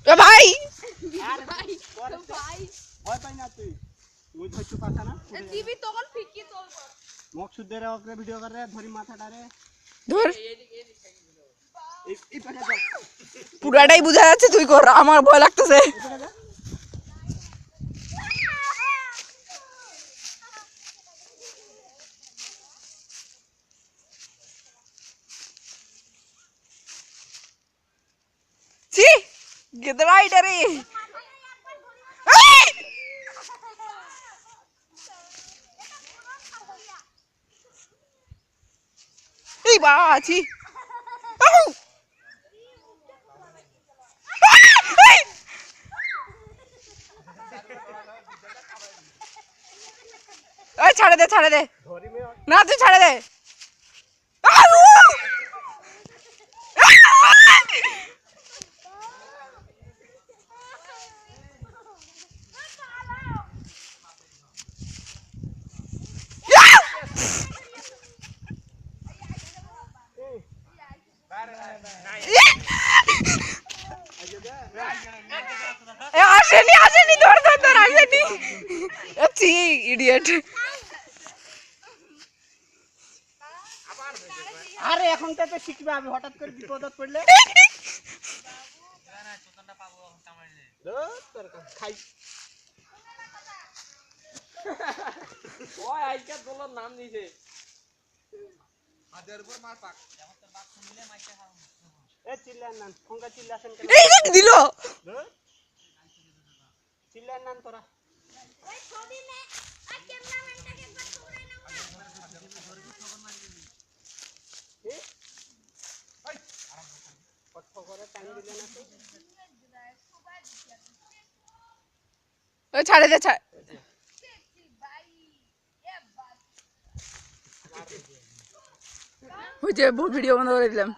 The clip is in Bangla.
এ ভাই আরে ভাই ভাই ভয় পাই না তুই মুই ধরছু কথা না টিভি তখন ফিকি তোল মকসুদ দে রে ওকে ভিডিও করে ধরি মাথাটা রে ধর এই পাশে যা পুরাটাই বুঝা যাচ্ছে তুই কর আমার ভয় লাগতেছে এই পাশে যা ছি গেদরা এটা রে এই বাছি এই ছাড়ে দে ধরি মে না তুই ছাড়ে দে আসেনি ধর আসেনি ছি ইডিয়েট আরে এখন তো শিখবে আমি হঠাৎ করে বিপদত পড়লে খাই ওই আইকা দোলার নাম দিছে হাজার উপর মার পাক এ চিল্লান নান ফোনটা চিল্লাছেন কেন এই যে দিল চিল্লান নান তোরা ওই ছবি মে আর ক্যামেরাম্যানটাকে একবার ছুড়ে নাও এ এই কত করে টাইম দিলেন না ওই ছাড়ে দে ওই যে ভিডিও বন্ধ করে দিলাম